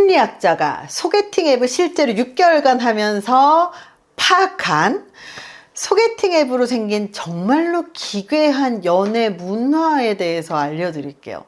심리학자가 소개팅 앱을 실제로 6개월간 하면서 파악한 소개팅 앱으로 생긴 정말로 기괴한 연애 문화에 대해서 알려드릴게요.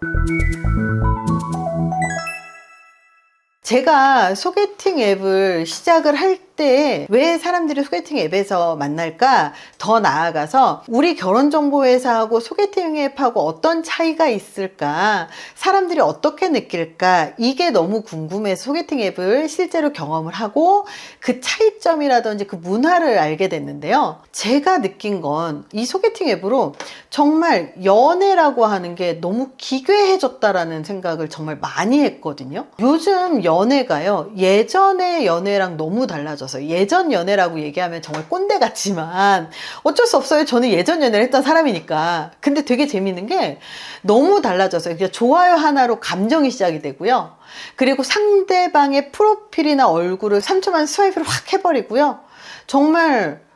제가 소개팅 앱을 시작을 할 때 왜 사람들이 소개팅 앱에서 만날까? 더 나아가서 우리 결혼정보회사하고 소개팅 앱하고 어떤 차이가 있을까? 사람들이 어떻게 느낄까? 이게 너무 궁금해서 소개팅 앱을 실제로 경험을 하고 그 차이점이라든지 그 문화를 알게 됐는데요. 제가 느낀 건 이 소개팅 앱으로 정말 연애라고 하는 게 너무 기괴해졌다라는 생각을 정말 많이 했거든요. 요즘 연애가요, 예전의 연애랑 너무 달라져서 예전 연애라고 얘기하면 정말 꼰대 같지만 어쩔 수 없어요. 저는 예전 연애를 했던 사람이니까. 근데 되게 재밌는 게 너무 달라져서 그냥 좋아요 하나로 감정이 시작이 되고요. 그리고 상대방의 프로필이나 얼굴을 3초 만에 스와이프를 확 해버리고요. 정말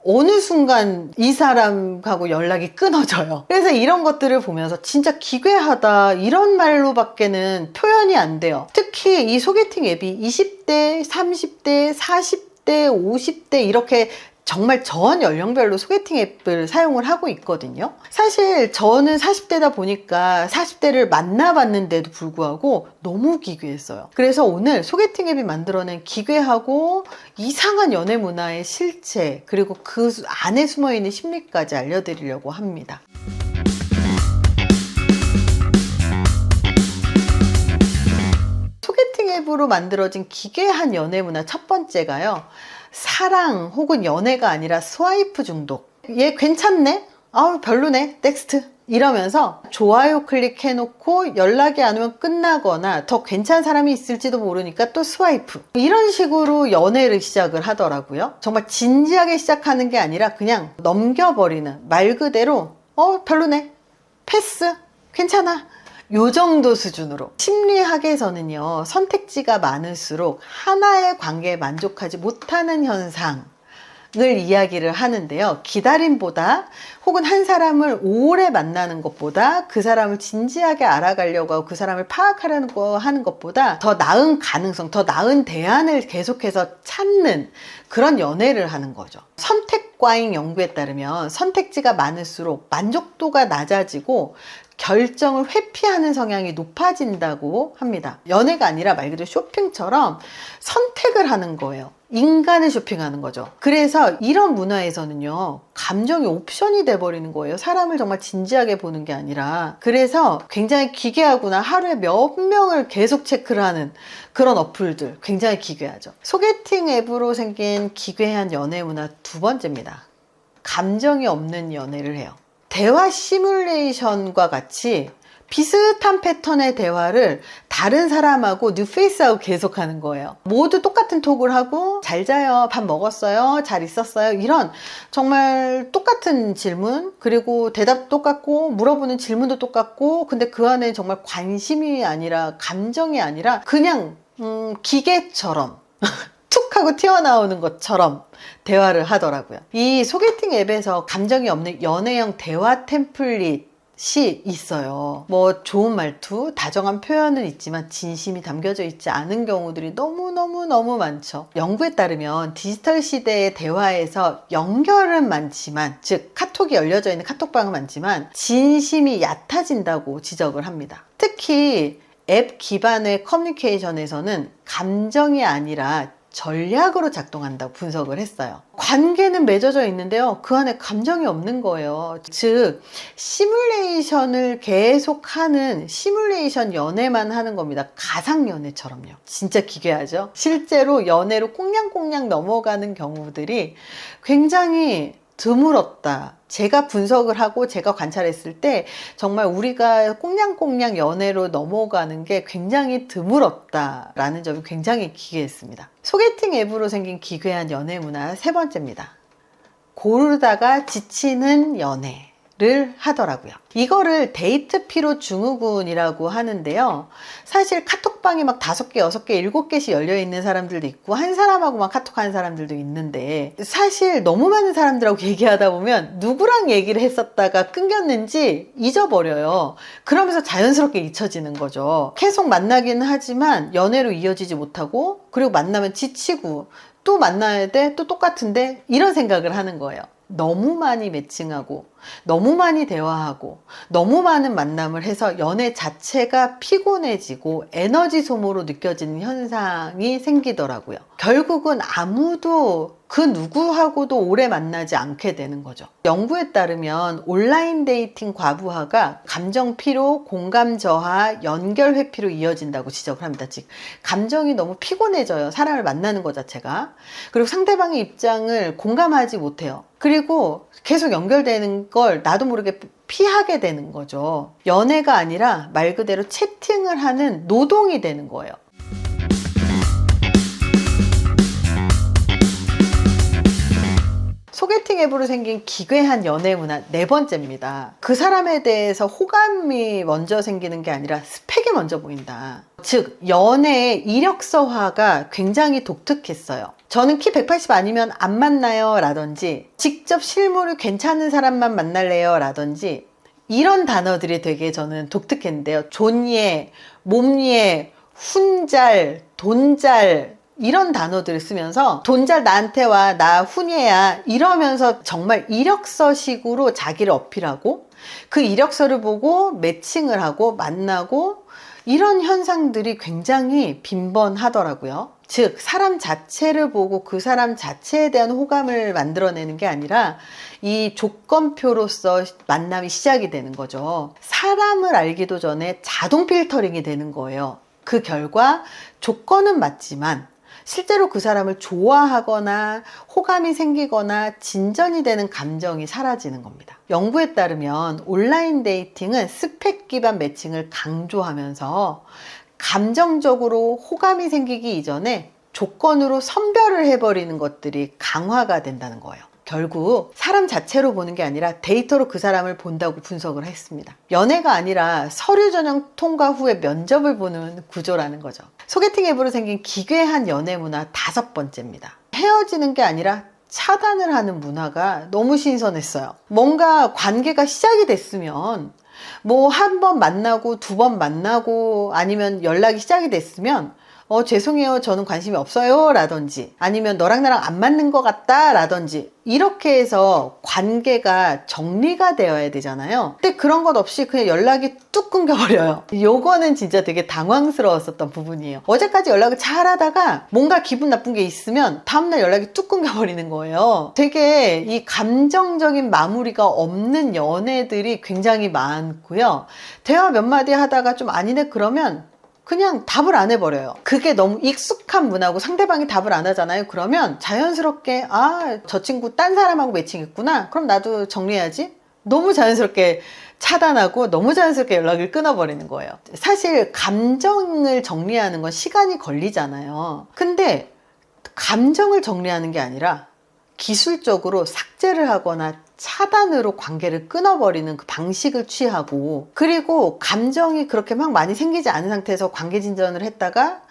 어느 순간 이 사람하고 연락이 끊어져요. 그래서 이런 것들을 보면서 진짜 기괴하다 이런 말로밖에는 표현이 안 돼요. 특히 이 소개팅 앱이 20대, 30대, 40대, 50대 이렇게 정말 전 연령별로 소개팅 앱을 사용을 하고 있거든요. 사실 저는 40대다 보니까 40대를 만나봤는데도 불구하고 너무 기괴했어요. 그래서 오늘 소개팅 앱이 만들어낸 기괴하고 이상한 연애 문화의 실체, 그리고 그 안에 숨어있는 심리까지 알려드리려고 합니다. 소개팅 앱으로 만들어진 기괴한 연애 문화 첫 번째가요, 사랑 혹은 연애가 아니라 스와이프 중독. 얘 괜찮네? 아우 별로네? 넥스트. 이러면서 좋아요 클릭해놓고 연락이 안 오면 끝나거나 더 괜찮은 사람이 있을지도 모르니까 또 스와이프. 이런 식으로 연애를 시작을 하더라고요. 정말 진지하게 시작하는 게 아니라 그냥 넘겨버리는, 말 그대로 별로네? 패스? 괜찮아? 요 정도 수준으로. 심리학에서는요, 선택지가 많을수록 하나의 관계에 만족하지 못하는 현상을 이야기를 하는데요. 기다림보다 혹은 한 사람을 오래 만나는 것보다 그 사람을 진지하게 알아가려고 하고 그 사람을 파악하려는 거 하는 것보다 더 나은 가능성, 더 나은 대안을 계속해서 찾는 그런 연애를 하는 거죠. 선택과잉 연구에 따르면 선택지가 많을수록 만족도가 낮아지고 결정을 회피하는 성향이 높아진다고 합니다. 연애가 아니라 말 그대로 쇼핑처럼 선택을 하는 거예요. 인간을 쇼핑하는 거죠. 그래서 이런 문화에서는요, 감정이 옵션이 돼버리는 거예요. 사람을 정말 진지하게 보는 게 아니라. 그래서 굉장히 기괴하구나. 하루에 몇 명을 계속 체크를 하는 그런 어플들 굉장히 기괴하죠. 소개팅 앱으로 생긴 기괴한 연애 문화 두 번째입니다. 감정이 없는 연애를 해요. 대화 시뮬레이션과 같이 비슷한 패턴의 대화를 다른 사람하고 뉴페이스하고 계속하는 거예요. 모두 똑같은 톡을 하고 잘 자요, 밥 먹었어요, 잘 있었어요, 이런 정말 똑같은 질문, 그리고 대답 똑같고 물어보는 질문도 똑같고, 근데 그 안에 정말 관심이 아니라 감정이 아니라 그냥 기계처럼 툭 하고 튀어나오는 것처럼 대화를 하더라고요. 이 소개팅 앱에서 감정이 없는 연애형 대화 템플릿이 있어요. 뭐 좋은 말투, 다정한 표현은 있지만 진심이 담겨져 있지 않은 경우들이 너무 많죠. 연구에 따르면 디지털 시대의 대화에서 연결은 많지만, 즉 카톡이 열려져 있는 카톡방은 많지만 진심이 얕아진다고 지적을 합니다. 특히 앱 기반의 커뮤니케이션에서는 감정이 아니라 전략으로 작동한다고 분석을 했어요. 관계는 맺어져 있는데요, 그 안에 감정이 없는 거예요. 즉 시뮬레이션을 계속하는 시뮬레이션 연애만 하는 겁니다. 가상 연애처럼요. 진짜 기괴하죠. 실제로 연애로 꽁냥꽁냥 넘어가는 경우들이 굉장히 드물었다. 제가 분석을 하고 제가 관찰했을 때 정말 우리가 꽁냥꽁냥 연애로 넘어가는 게 굉장히 드물었다라는 점이 굉장히 기괴했습니다. 소개팅 앱으로 생긴 기괴한 연애 문화 세 번째입니다. 고르다가 지치는 연애. 를 하더라고요. 이거를 데이트 피로 증후군이라고 하는데요. 사실 카톡방이 막 5개, 6개, 7개씩 열려 있는 사람들도 있고 한 사람하고만 카톡하는 사람들도 있는데 사실 너무 많은 사람들하고 얘기하다 보면 누구랑 얘기를 했었다가 끊겼는지 잊어버려요. 그러면서 자연스럽게 잊혀지는 거죠. 계속 만나기는 하지만 연애로 이어지지 못하고 그리고 만나면 지치고 또 만나야 돼? 또 똑같은데? 이런 생각을 하는 거예요. 너무 많이 매칭하고 너무 많이 대화하고 너무 많은 만남을 해서 연애 자체가 피곤해지고 에너지 소모로 느껴지는 현상이 생기더라고요. 결국은 아무도 그 누구하고도 오래 만나지 않게 되는 거죠. 연구에 따르면 온라인 데이팅 과부하가 감정 피로, 공감 저하, 연결 회피로 이어진다고 지적을 합니다. 즉 감정이 너무 피곤해져요. 사람을 만나는 것 자체가. 그리고 상대방의 입장을 공감하지 못해요. 그리고 계속 연결되는 걸 나도 모르게 피하게 되는 거죠. 연애가 아니라 말 그대로 채팅을 하는 노동이 되는 거예요. 소개팅 앱으로 생긴 기괴한 연애 문화 4번째입니다. 그 사람에 대해서 호감이 먼저 생기는 게 아니라 스펙이 먼저 보인다. 즉 연애의 이력서화가 굉장히 독특했어요. 저는 키 180 아니면 안 만나요 라든지 직접 실물이 괜찮은 사람만 만날래요 라든지 이런 단어들이 되게 저는 독특했는데요. 존예, 몸예, 훈잘, 돈잘 이런 단어들을 쓰면서 돈잘 나한테 와, 나 훈예야 이러면서 정말 이력서식으로 자기를 어필하고 그 이력서를 보고 매칭을 하고 만나고 이런 현상들이 굉장히 빈번하더라고요. 즉 사람 자체를 보고 그 사람 자체에 대한 호감을 만들어내는 게 아니라 이 조건표로서 만남이 시작이 되는 거죠. 사람을 알기도 전에 자동 필터링이 되는 거예요. 그 결과 조건은 맞지만 실제로 그 사람을 좋아하거나 호감이 생기거나 진전이 되는 감정이 사라지는 겁니다. 연구에 따르면 온라인 데이팅은 스펙 기반 매칭을 강조하면서 감정적으로 호감이 생기기 이전에 조건으로 선별을 해버리는 것들이 강화가 된다는 거예요. 결국 사람 자체로 보는 게 아니라 데이터로 그 사람을 본다고 분석을 했습니다. 연애가 아니라 서류 전형 통과 후에 면접을 보는 구조라는 거죠. 소개팅 앱으로 생긴 기괴한 연애 문화 5번째입니다. 헤어지는 게 아니라 차단을 하는 문화가 너무 신선했어요. 뭔가 관계가 시작이 됐으면 뭐 한 번 만나고 2번 만나고 아니면 연락이 시작이 됐으면 죄송해요 저는 관심이 없어요 라든지 아니면 너랑 나랑 안 맞는 것 같다 라든지 이렇게 해서 관계가 정리가 되어야 되잖아요. 근데 그런 것 없이 그냥 연락이 뚝 끊겨버려요. 요거는 진짜 되게 당황스러웠었던 부분이에요. 어제까지 연락을 잘 하다가 뭔가 기분 나쁜 게 있으면 다음날 연락이 뚝 끊겨버리는 거예요. 되게 이 감정적인 마무리가 없는 연애들이 굉장히 많고요. 대화 몇 마디 하다가 좀 아니네 그러면 그냥 답을 안 해버려요. 그게 너무 익숙한 문화고 상대방이 답을 안 하잖아요. 그러면 자연스럽게 저 친구 딴 사람하고 매칭했구나. 그럼 나도 정리해야지. 너무 자연스럽게 차단하고 너무 자연스럽게 연락을 끊어버리는 거예요. 사실 감정을 정리하는 건 시간이 걸리잖아요. 근데 감정을 정리하는 게 아니라 기술적으로 삭제를 하거나 차단으로 관계를 끊어버리는 그 방식을 취하고 그리고 감정이 그렇게 막 많이 생기지 않은 상태에서 관계 진전을 했다가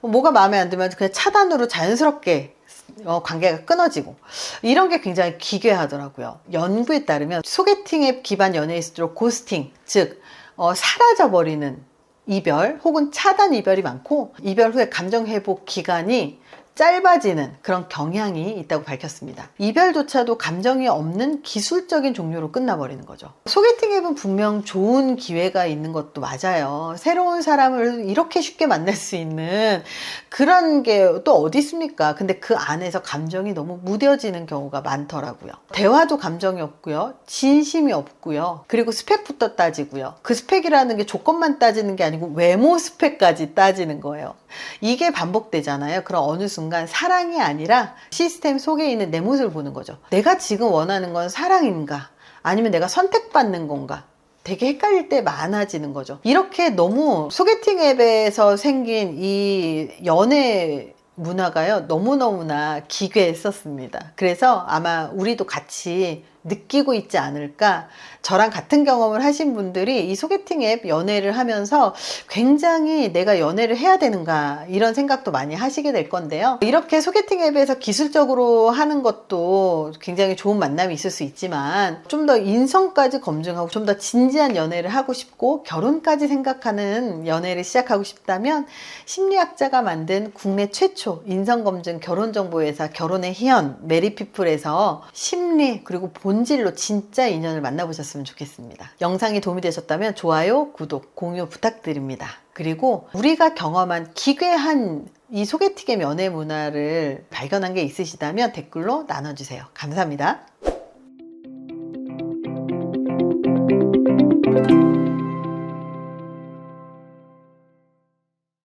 뭐가 마음에 안 들면 그냥 차단으로 자연스럽게 관계가 끊어지고 이런 게 굉장히 기괴하더라고요. 연구에 따르면 소개팅 앱 기반 연애일수록 고스팅 즉 사라져버리는 이별 혹은 차단 이별이 많고 이별 후에 감정 회복 기간이 짧아지는 그런 경향이 있다고 밝혔습니다. 이별조차도 감정이 없는 기술적인 종료로 끝나버리는 거죠. 소개팅 앱은 분명 좋은 기회가 있는 것도 맞아요. 새로운 사람을 이렇게 쉽게 만날 수 있는 그런 게 또 어디 있습니까? 근데 그 안에서 감정이 너무 무뎌지는 경우가 많더라고요. 대화도 감정이 없고요. 진심이 없고요. 그리고 스펙부터 따지고요. 그 스펙이라는 게 조건만 따지는 게 아니고 외모 스펙까지 따지는 거예요. 이게 반복되잖아요. 그럼 어느 순간 사랑이 아니라 시스템 속에 있는 내 모습을 보는 거죠. 내가 지금 원하는 건 사랑인가? 아니면 내가 선택받는 건가? 되게 헷갈릴 때 많아지는 거죠. 이렇게 너무 소개팅 앱에서 생긴 이 연애 문화가요 너무너무나 기괴했었습니다. 그래서 아마 우리도 같이 느끼고 있지 않을까. 저랑 같은 경험을 하신 분들이 이 소개팅 앱 연애를 하면서 굉장히 내가 연애를 해야 되는가 이런 생각도 많이 하시게 될 건데요. 이렇게 소개팅 앱에서 기술적으로 하는 것도 굉장히 좋은 만남이 있을 수 있지만 좀 더 인성까지 검증하고 좀 더 진지한 연애를 하고 싶고 결혼까지 생각하는 연애를 시작하고 싶다면 심리학자가 만든 국내 최초 인성검증 결혼정보회사 결혼의 희연 메리피플에서 심리 그리고 본질로 진짜 인연을 만나보셨으면 좋겠습니다. 영상이 도움이 되셨다면 좋아요, 구독, 공유 부탁드립니다. 그리고 우리가 경험한 기괴한 이 소개팅 앱 연애 문화를 발견한 게 있으시다면 댓글로 나눠주세요. 감사합니다.